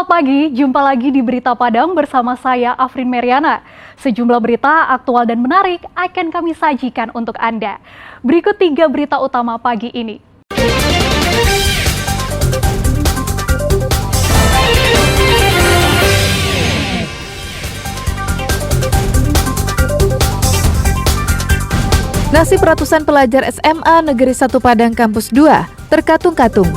Selamat pagi, jumpa lagi di Berita Padang bersama saya Afrin Meriana. Sejumlah berita aktual dan menarik akan kami sajikan untuk Anda. Berikut 3 berita utama pagi ini. Nasib ratusan pelajar SMA Negeri 1 Padang Kampus 2 terkatung-katung.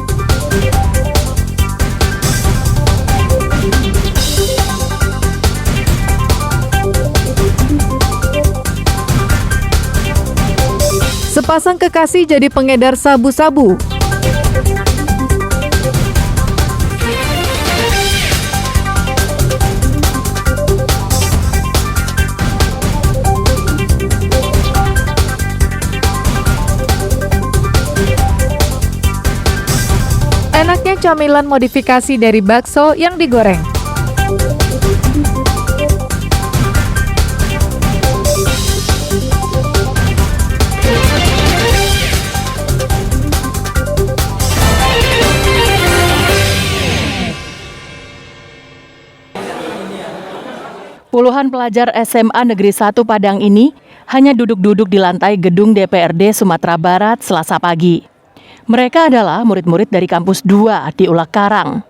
Sepasang kekasih jadi pengedar sabu-sabu. Enaknya camilan modifikasi dari bakso yang digoreng. Puluhan pelajar SMA Negeri 1 Padang ini hanya duduk-duduk di lantai gedung DPRD Sumatera Barat Selasa pagi. Mereka adalah murid-murid dari kampus 2 di Ulak Karang.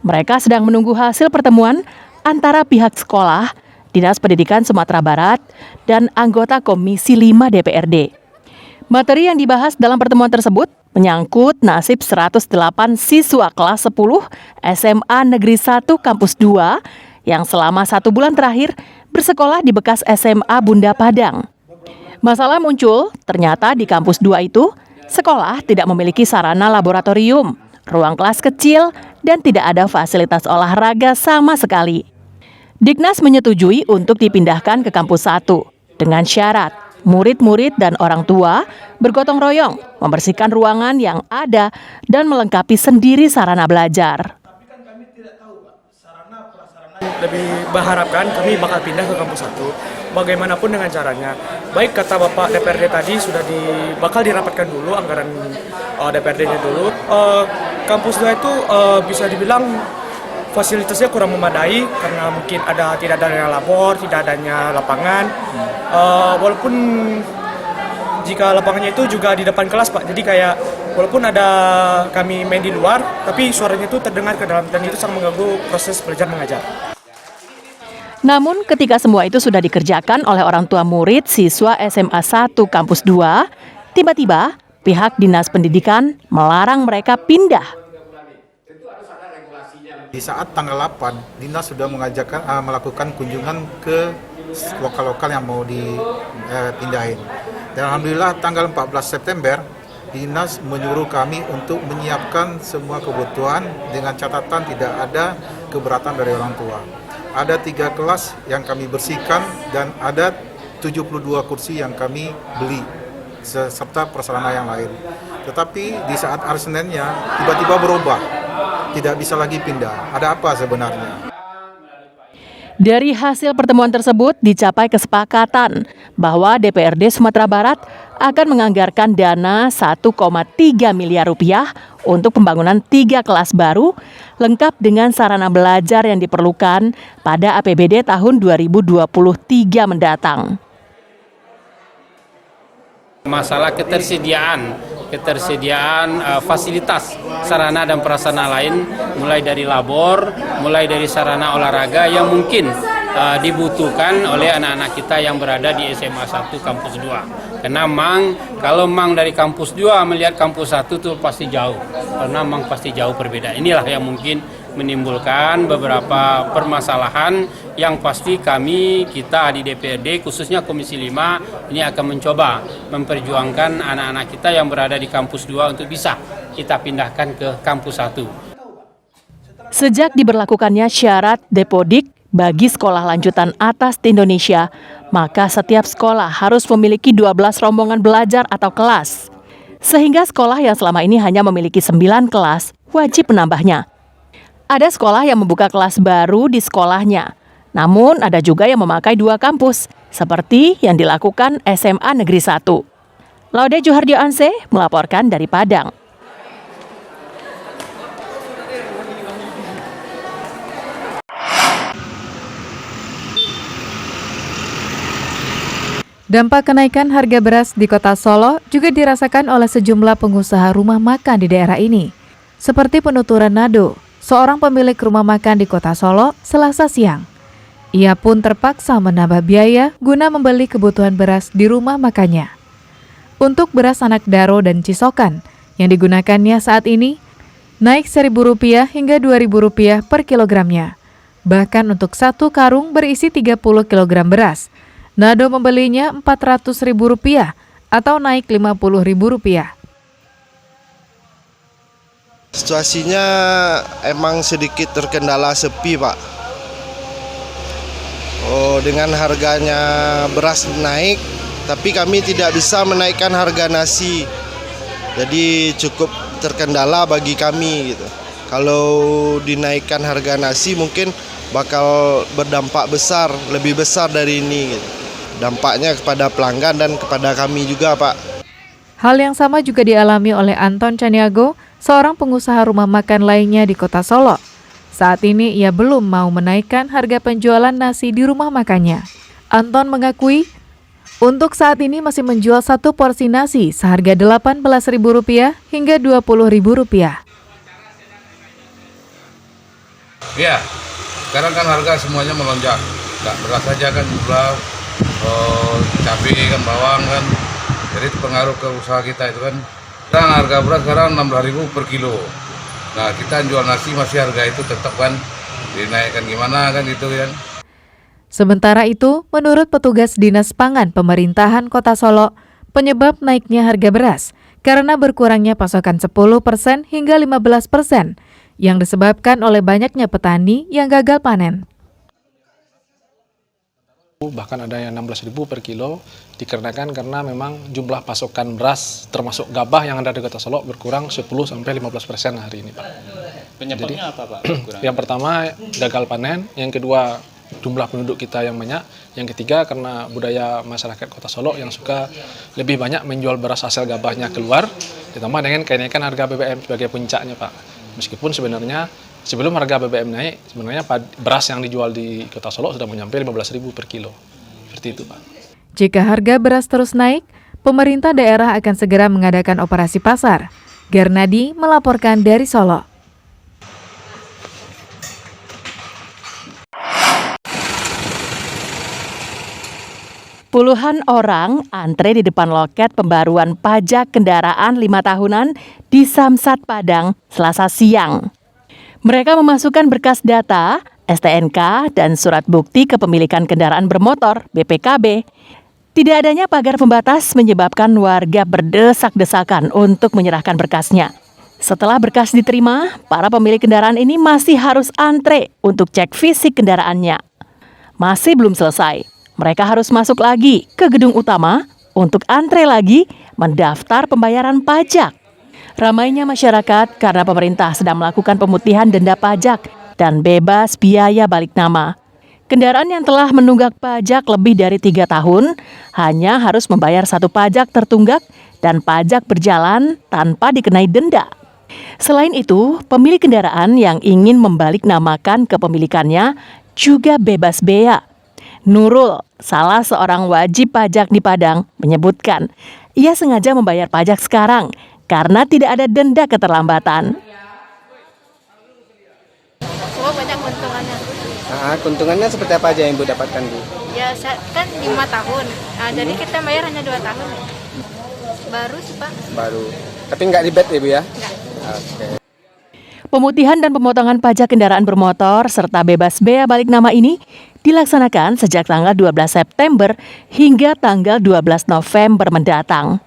Mereka sedang menunggu hasil pertemuan antara pihak sekolah, Dinas Pendidikan Sumatera Barat, dan anggota Komisi 5 DPRD. Materi yang dibahas dalam pertemuan tersebut menyangkut nasib 108 siswa kelas 10 SMA Negeri 1 Kampus 2 yang selama 1 bulan terakhir bersekolah di bekas SMA Bunda Padang. Masalah muncul ternyata di kampus 2 itu, sekolah tidak memiliki sarana laboratorium, ruang kelas kecil, dan tidak ada fasilitas olahraga sama sekali. Diknas menyetujui untuk dipindahkan ke kampus 1 dengan syarat murid-murid dan orang tua bergotong royong membersihkan ruangan yang ada dan melengkapi sendiri sarana belajar. Lebih berharapkan kami bakal pindah ke kampus 1 bagaimanapun dengan caranya. Baik kata Bapak DPRD tadi sudah bakal dirapatkan dulu anggaran DPRD-nya dulu. Kampus 2 itu bisa dibilang fasilitasnya kurang memadai karena mungkin tidak adanya labor, tidak adanya lapangan. Walaupun jika lapangannya itu juga di depan kelas, Pak. Jadi kayak walaupun ada kami main di luar, tapi suaranya itu terdengar ke dalam dan itu sangat mengganggu proses belajar mengajar. Namun ketika semua itu sudah dikerjakan oleh orang tua murid siswa SMA 1 Kampus 2, tiba-tiba pihak Dinas Pendidikan melarang mereka pindah. Di saat tanggal 8, Dinas sudah melakukan kunjungan ke lokal-lokal yang mau dipindahin. Dan Alhamdulillah tanggal 14 September, Dinas menyuruh kami untuk menyiapkan semua kebutuhan dengan catatan tidak ada keberatan dari orang tua. Ada 3 kelas yang kami bersihkan dan ada 72 kursi yang kami beli serta prasarana yang lain. Tetapi di saat hari Seninnya tiba-tiba berubah, tidak bisa lagi pindah. Ada apa sebenarnya? Dari hasil pertemuan tersebut dicapai kesepakatan bahwa DPRD Sumatera Barat akan menganggarkan dana 1,3 miliar rupiah untuk pembangunan 3 kelas baru lengkap dengan sarana belajar yang diperlukan pada APBD tahun 2023 mendatang. Masalah ketersediaan fasilitas sarana dan prasarana lain, mulai dari labor, mulai dari sarana olahraga yang mungkin dibutuhkan oleh anak-anak kita yang berada di SMA 1 Kampus 2. Karena kalau dari kampus 2 melihat kampus 1 itu pasti jauh, karena pasti jauh berbeda. Inilah yang mungkin menimbulkan beberapa permasalahan yang pasti kita di DPRD khususnya Komisi 5 ini akan mencoba memperjuangkan anak-anak kita yang berada di kampus 2 untuk bisa kita pindahkan ke kampus 1. Sejak diberlakukannya syarat Depodik bagi sekolah lanjutan atas di Indonesia, maka setiap sekolah harus memiliki 12 rombongan belajar atau kelas. Sehingga sekolah yang selama ini hanya memiliki 9 kelas wajib menambahnya. Ada sekolah yang membuka kelas baru di sekolahnya, namun ada juga yang memakai 2 kampus, seperti yang dilakukan SMA Negeri 1. Laude Juhardio Anse melaporkan dari Padang. Dampak kenaikan harga beras di Kota Solo juga dirasakan oleh sejumlah pengusaha rumah makan di daerah ini. Seperti penuturan Nado, seorang pemilik rumah makan di Kota Solo, Selasa siang. Ia pun terpaksa menambah biaya guna membeli kebutuhan beras di rumah makannya. Untuk beras anak daro dan cisokan yang digunakannya saat ini naik Rp1.000 hingga Rp2.000 per kilogramnya. Bahkan untuk satu karung berisi 30 kg beras, Nado membelinya Rp400.000 atau naik Rp50.000. Situasinya emang sedikit terkendala sepi, Pak. Dengan harganya beras naik, tapi kami tidak bisa menaikkan harga nasi. Jadi cukup terkendala bagi kami gitu. Kalau dinaikkan harga nasi mungkin bakal berdampak besar, lebih besar dari ini gitu. Dampaknya kepada pelanggan dan kepada kami juga, Pak. Hal yang sama juga dialami oleh Anton Caniago, seorang pengusaha rumah makan lainnya di Kota Solo. Saat ini ia belum mau menaikkan harga penjualan nasi di rumah makannya. Anton mengakui untuk saat ini masih menjual satu porsi nasi seharga Rp18.000 hingga Rp20.000. Ya, sekarang kan harga semuanya melonjak. Nggak beras saja kan gula, cabai kan, bawang kan. Jadi itu pengaruh ke usaha kita itu kan. Sekarang harga beras sekarang Rp16.000 per kilo. Nah, kita jual nasi masih harga itu tetap kan dinaikkan gimana kan gitu kan. Sementara itu, menurut petugas Dinas Pangan Pemerintahan Kota Solo, penyebab naiknya harga beras karena berkurangnya pasokan 10% hingga 15% yang disebabkan oleh banyaknya petani yang gagal panen. Bahkan ada yang 16.000 per kilo dikarenakan karena memang jumlah pasokan beras termasuk gabah yang ada di Kota Solo berkurang 10-15% hari ini, Pak. Penyebabnya apa, Pak? Yang pertama gagal panen, yang kedua jumlah penduduk kita yang banyak, yang ketiga karena budaya masyarakat Kota Solo yang suka lebih banyak menjual beras hasil gabahnya keluar, ditambah dengan kenaikan harga BBM sebagai puncaknya, Pak. Meskipun sebenarnya sebelum harga BBM naik, sebenarnya beras yang dijual di Kota Solo sudah mencapai Rp15.000 per kilo. Seperti itu, Pak. Jika harga beras terus naik, pemerintah daerah akan segera mengadakan operasi pasar. Garnadi melaporkan dari Solo. Puluhan orang antre di depan loket pembaruan pajak kendaraan 5 tahunan di Samsat Padang, Selasa siang. Mereka memasukkan berkas data, STNK, dan surat bukti kepemilikan kendaraan bermotor, BPKB. Tidak adanya pagar pembatas menyebabkan warga berdesak-desakan untuk menyerahkan berkasnya. Setelah berkas diterima, para pemilik kendaraan ini masih harus antre untuk cek fisik kendaraannya. Masih belum selesai, mereka harus masuk lagi ke gedung utama untuk antre lagi mendaftar pembayaran pajak. Ramainya masyarakat karena pemerintah sedang melakukan pemutihan denda pajak dan bebas biaya balik nama. Kendaraan yang telah menunggak pajak lebih dari 3 tahun hanya harus membayar 1 pajak tertunggak dan pajak berjalan tanpa dikenai denda. Selain itu, pemilik kendaraan yang ingin membalik namakan kepemilikannya juga bebas bea. Nurul, salah seorang wajib pajak di Padang, menyebutkan ia sengaja membayar pajak sekarang karena tidak ada denda keterlambatan. Oh, banyak keuntungannya. Keuntungannya seperti apa aja yang Ibu dapatkan, Bu? Ya, kan 5 tahun. Nah, jadi kita bayar hanya 2 tahun. Baru sih, Pak. Baru. Tapi nggak ribet ya, Bu ya? Nggak. Oke. Pemutihan dan pemotongan pajak kendaraan bermotor serta bebas bea balik nama ini dilaksanakan sejak tanggal 12 September hingga tanggal 12 November mendatang.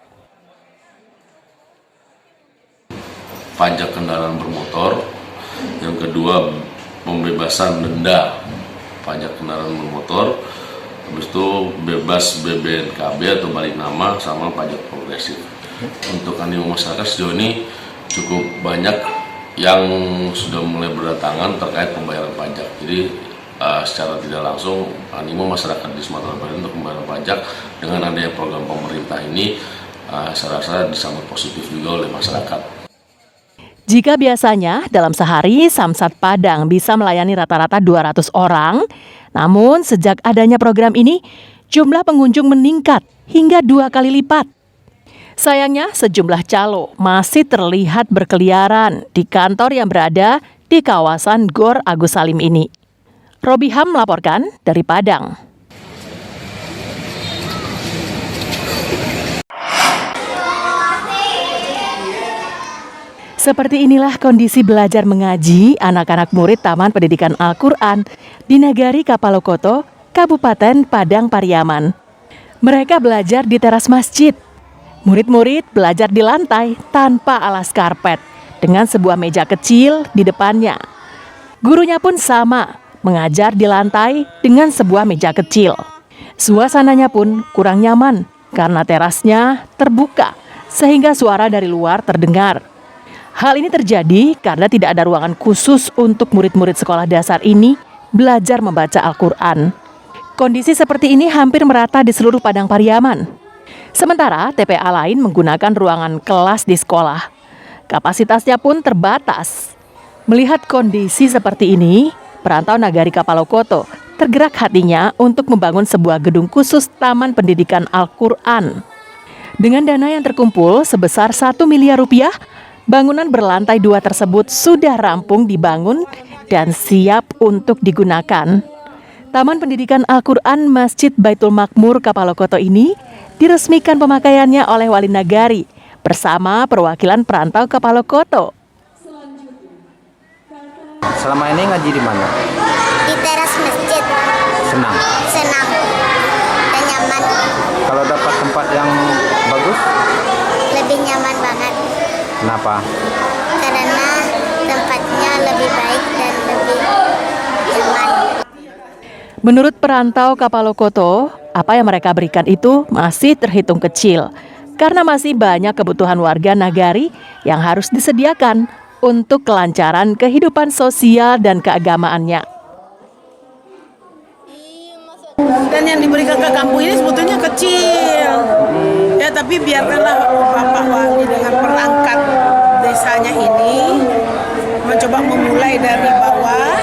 Pajak kendaraan bermotor, yang kedua pembebasan denda pajak kendaraan bermotor, habis itu bebas BBNKB atau balik nama sama pajak progresif. Untuk animo masyarakat sejauh ini cukup banyak yang sudah mulai berdatangan terkait pembayaran pajak. Jadi secara tidak langsung animo masyarakat di Sumatera Barat untuk membayar pajak dengan adanya program pemerintah ini saya rasa disambut positif juga oleh masyarakat. Jika biasanya dalam sehari Samsat Padang bisa melayani rata-rata 200 orang, namun sejak adanya program ini, jumlah pengunjung meningkat hingga 2 kali lipat. Sayangnya, sejumlah calo masih terlihat berkeliaran di kantor yang berada di kawasan Gor Agus Salim ini. Robi Ham melaporkan dari Padang. Seperti inilah kondisi belajar mengaji anak-anak murid Taman Pendidikan Al-Quran di Nagari Kapalokoto, Kabupaten Padang Pariaman. Mereka belajar di teras masjid. Murid-murid belajar di lantai tanpa alas karpet dengan sebuah meja kecil di depannya. Gurunya pun sama, mengajar di lantai dengan sebuah meja kecil. Suasananya pun kurang nyaman karena terasnya terbuka sehingga suara dari luar terdengar. Hal ini terjadi karena tidak ada ruangan khusus untuk murid-murid sekolah dasar ini belajar membaca Al-Quran. Kondisi seperti ini hampir merata di seluruh Padang Pariaman. Sementara TPA lain menggunakan ruangan kelas di sekolah. Kapasitasnya pun terbatas. Melihat kondisi seperti ini, perantau Nagari Kapalokoto tergerak hatinya untuk membangun sebuah gedung khusus Taman Pendidikan Al-Quran. Dengan dana yang terkumpul sebesar 1 miliar rupiah, bangunan berlantai 2 tersebut sudah rampung dibangun dan siap untuk digunakan. Taman Pendidikan Al-Quran Masjid Baitul Makmur Kapalokoto ini diresmikan pemakaiannya oleh Wali Nagari bersama perwakilan perantau Kapalokoto. Selama ini ngaji di mana? Di teras masjid. Senang. Senang dan nyaman. Kalau dapat tempat yang bagus? Lebih nyaman banget. Kenapa? Karena tempatnya lebih baik dan lebih nyaman. Menurut perantau Kapalokoto, apa yang mereka berikan itu masih terhitung kecil karena masih banyak kebutuhan warga Nagari yang harus disediakan untuk kelancaran kehidupan sosial dan keagamaannya. Dan yang diberikan ke kampung ini sebetulnya kecil. Ya, tapi biarkanlah Bapak Wali dengan perangkat desanya ini mencoba memulai dari bawah.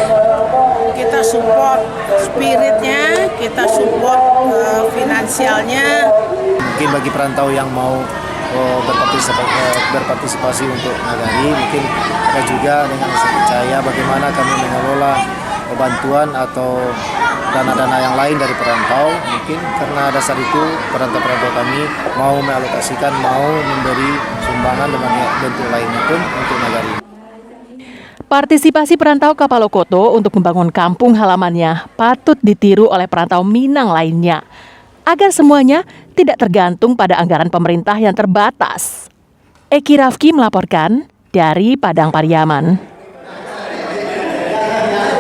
Kita support spiritnya, kita support finansialnya. Mungkin bagi perantau yang mau berpartisipasi untuk Nagari, mungkin ada juga dengan rasa percaya bagaimana kami mengelola bantuan atau dana-dana yang lain dari perantau. Mungkin karena dasar itu perantau-perantau kami mau mengalokasikan, mau memberi sumbangan dengan bentuk lainnya pun untuk Nagari. Partisipasi perantau Kapalokoto untuk membangun kampung halamannya patut ditiru oleh perantau Minang lainnya, agar semuanya tidak tergantung pada anggaran pemerintah yang terbatas. Eki Rafki melaporkan dari Padang Pariaman.